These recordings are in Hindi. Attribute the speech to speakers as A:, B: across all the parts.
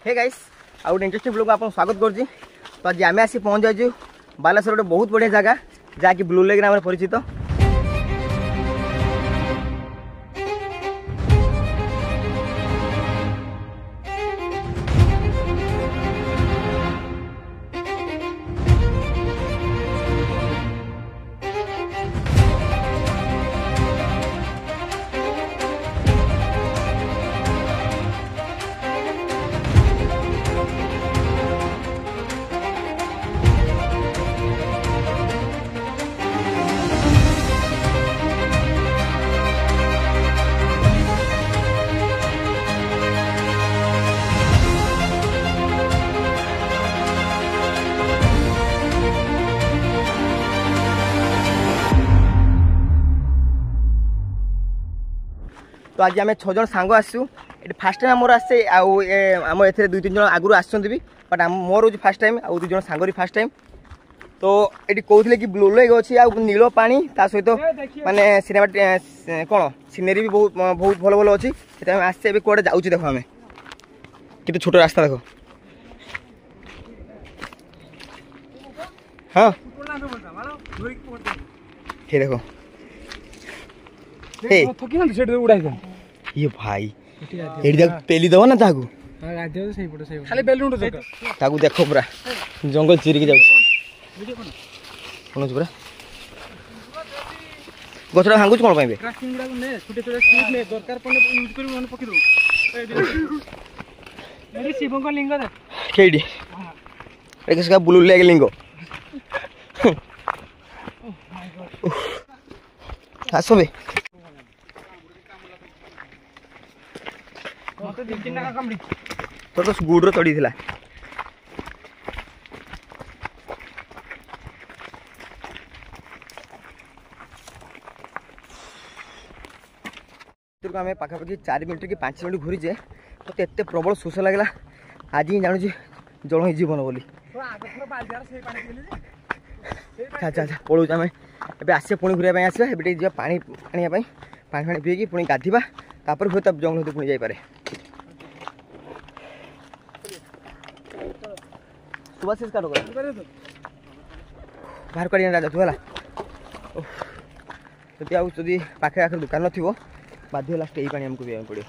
A: हे गाइस आउ इंटरेस्टिंग ब्लॉग आपन स्वागत करछि। तो आज आमे आसी पहुंच जाइछु बालेश्वर गोटे बहुत बढ़िया जगह जहाँकि ब्लू लेक नाम परिचित। तो आज आम 6 जन सांग आसू ये फास्ट टाइम आमर आसे आम ए 2-3 जन आगुरी आसुँच भी बट बट हूँ फास्ट टाइम आउ 2 जन सांगरी फास्ट टाइम। तो ये कहते कि ब्लू लेक अच्छी आ नील पानी ता सहित माने सिनेमा कौन सीनेरी भी बहुत बहुत भल भल अच्छी आसचे कौटे जाऊँ देख आम कि छोट रास्ता देख। हाँ ये देखो ये भाई ये पेली दब ना ताकू ताकू देख पूरा जंगल चिरिकी जाऊँ पूरा गछटा भांगुच कौन पाइबे लिंग ब्लू लेक लिंग आस बे तो गुड़ चढ़ी थी आम पाखापाखि 4 मिनट कि 5 मिनट घूरीजे तो एत प्रबल शोष लगला आज ही जानू जल ही जीवन बोली। अच्छा पड़ू आम ए आसे पुणी घूरने आसवा ए पानी आने पानी पीकी पुणी गाधवा तापर हुए तब जंगल पुणी जापे सुभाषिष काट बाहर काढ़ राजा तू है जदि पाखे आखिर दुकान न बाध्य लास्ट यही पानी आमको पीवा पड़ो।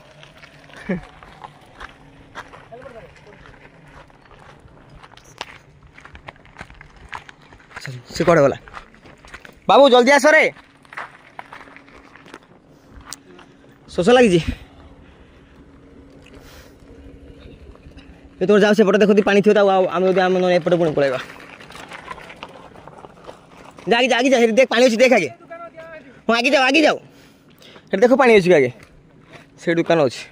A: से कड़े गला बाबू जल्दी आस रे शोष लगी तुम जाओ सेपटे देखो पानी थी आम एपटे पुणी पलैबा आगे जा देख पानी अच्छी देख आगे हाँ आगे जाओ देखो पानी अच्छी आगे से दुकान अच्छी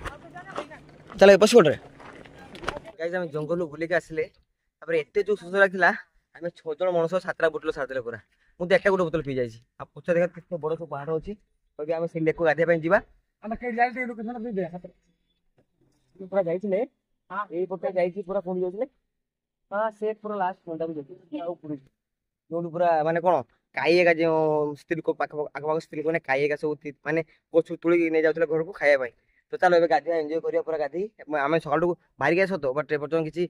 A: चल पशुपटे आम जंगल बुलिक आसिले एत जो शोष लगे आम 6 जन मनुष्य 7टा बोतल सारिदे पूरा मुझे एक गोटे बोतल पी जाइए पचा देखा कितने बड़ सब पहाड़ अच्छी कभी आम से लेक को गाधे जा पूरा पुणी जाते हाँ से पूरा लास्ट जो पूरा माने कौन काईगा जो स्त्री को आखपाख स्त्री को काईगा सब माने गछ तुड़ी नहीं जाते घर को खायापाई। तो चलो गाधिया एंजय करिया पूरा गाधी आम सकाल बाहर गया सत बट एपर्तन किसी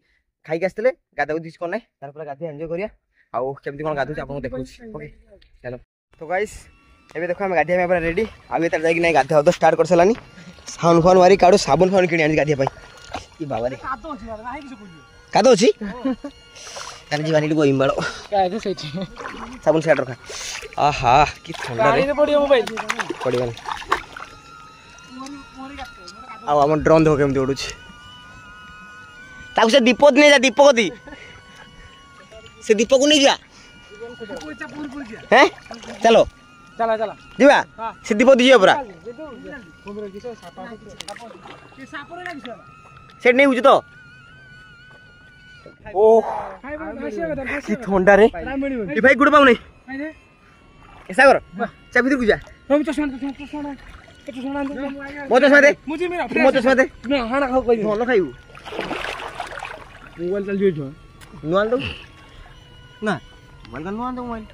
A: खाई आसते गाधा गुधी कौन ना तार गाधिया एंजय करिया आउ केमती कौन गाधुचे आपको देखो ओके चलो। तो गाइस एबे देखो आम गाधिया पूरा रेडी आगे तार जाकि नहीं गाधा तो स्टार्ट कर सारानी साउंड फाउंड मारी काड़ो साबुन फाउन किणी आनी गाधिया ये बाबा रे कादो अछि तार जीवानी को इम्बाळो कादो सेठी साबुन सेट रखा आहा कि ठंडा रे पड़ियो मोबाइल पड़ियो आ हम ड्रोन देखो केमती उडुछि ताकू से दीपक नहीं जा दीपक दी से दीपक को नहीं जा हैं चलो चला चला दिवा से दीपक दीजिए पूरा सेट नहीं बुझ तो ओ कि ठंडा रे ए भाई गुड पाऊ नहीं ऐसा कर चा भीतर को जा मो चश्मा दे मो चश्मा दे ना हाना खाओ कोई भलो खाइबू मोबाइल चल जो नुआल दो ना मोबाइल का नुआल दो मोबाइल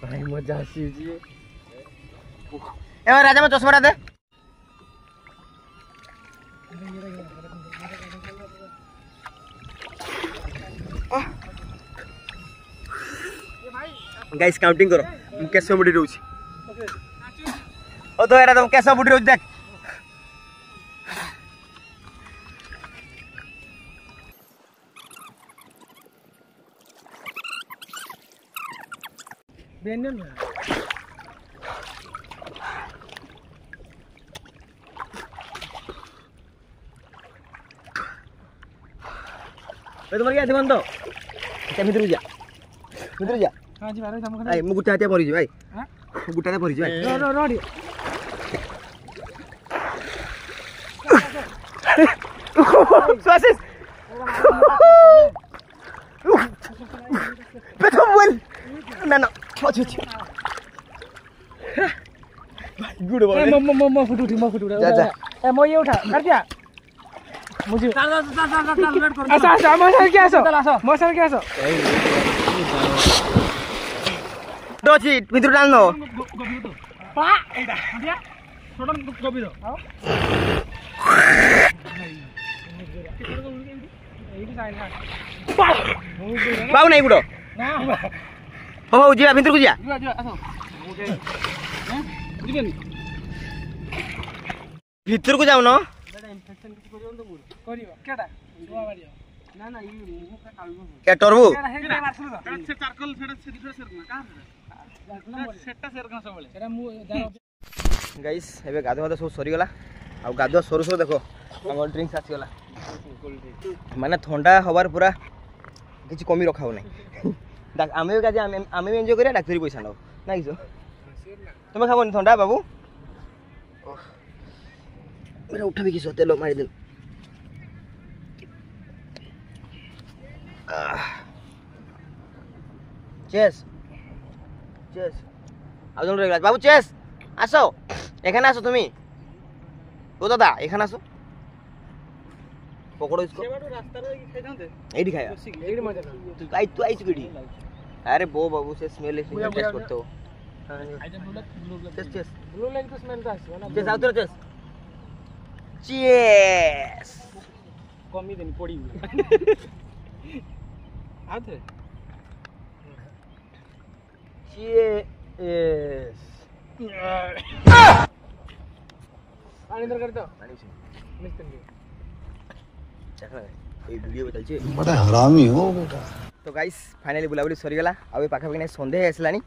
A: भाई मजा आसी जी ए राजा में चश्मा दे गाइस काउंटिंग करो कैसे बुढ़ी रोज ओ तो एरा तुम कैसे बुढ़ी रोज देख
B: बेनियन
A: तुम्हारे क्या बंद अच्छा भितर जा
B: हां जी बारे हम
A: आई मु गुटा हाते मरि जी भाई हां गुटा हाते मरि जी भाई
B: रोडी
A: स्वासिस बेटा बोल ना ना छोड़ गुड बोल
B: म फुट जा ए म ये उठा कर दिया मुझे चल वेट कर अच्छा मसल के आसो
A: दोची भितर डाल नो
B: पा एटा दिया छोटन गोबी दो
A: बाबू नहीं गुडो
B: ना
A: हो जिया भितर को जिया
B: आसो बुझिबेनी
A: भितर को जाऊ न
B: इन्फेक्शन किछ करियो केटा दुआ मारियो ना ना ये मुंह का कालबो
A: क्या टरबू
B: केटा हेडा मारसु तो से चारकोल फेडा से ना का सेटा सेर का सबले एरा मु
A: गाइस एबे गाधो गाधो सब सरी गला आ गाधो सरू सरू देखो हमर ड्रिंक्स आसी गला माने ठंडा हवार पूरा किछि कमी रखाउ नै आमे गाजे आमे एन्जॉय करिया डाक्टरी पैसा न ना किछो तुम खाबो नि ठंडा बाबू मेरा उठा भी किछो तेलो मारि दे चेस चेस आजन रे बाबू चेस আসো এখানে আসো তুমি ও দাদা এখানে আসো পকড়ো इसको
B: সেবাটো রাস্তার কি খাই জানতে
A: এইডি খায়া
B: এইডি মজা
A: তুই আইছ কিডি আরে বো বাবু সে স্মেল টেস্ট করতে हो
B: আইটা ব্লু
A: चेस चेस
B: ব্লু লাইন তো স্মেল টা আসছে না
A: चेस आउट चेस चेस
B: কমি দেনি পড়ি আতে
A: चेस
B: पानी दरकार तो
A: पानी से
B: मिस्टर
A: देखा ये वीडियो बता छी
C: बड़ा हरामी हो बेटा
A: तो गाइस फाइनली बुलाबुली सरी गला आ पाखा पाखी सन्देह आसलानी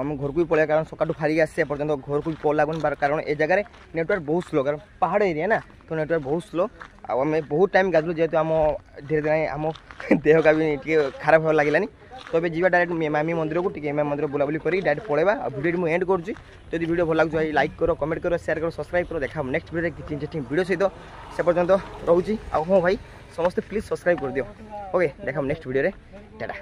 A: आम घर को पड़े कारण सकाळू फारिक आसे पर्यंत घर को कल लागुन कारण ए जगह नेटवर्क बहुत स्लो कारण पहाड़ एरिया ना तो नेटवर्क बहुत स्लो आम बहुत टाइम गाधलु जेहेतु आम धीरे धीरे आम देह का भी खराब हो लगे तो ये जीवा डायरेक्ट मामी मंदिर को टी मंदिर बुलाबुली कर डायरेक्ट पड़ेगा वीडियो मुझे एंड करुँच जब वीडियो भल लगे लाइक करो कमेंट करो शेयर करो सब्सक्राइब करो देखा नेक्स्ट वीडियो किसी इंटरेस्टिंग वीडियो सहित से पर्यंत रोचे हाँ भाई समस्ते प्लीज सब्सक्राइब कर दियो ओके देखा नेक्स्ट वीडियो रे टाटा।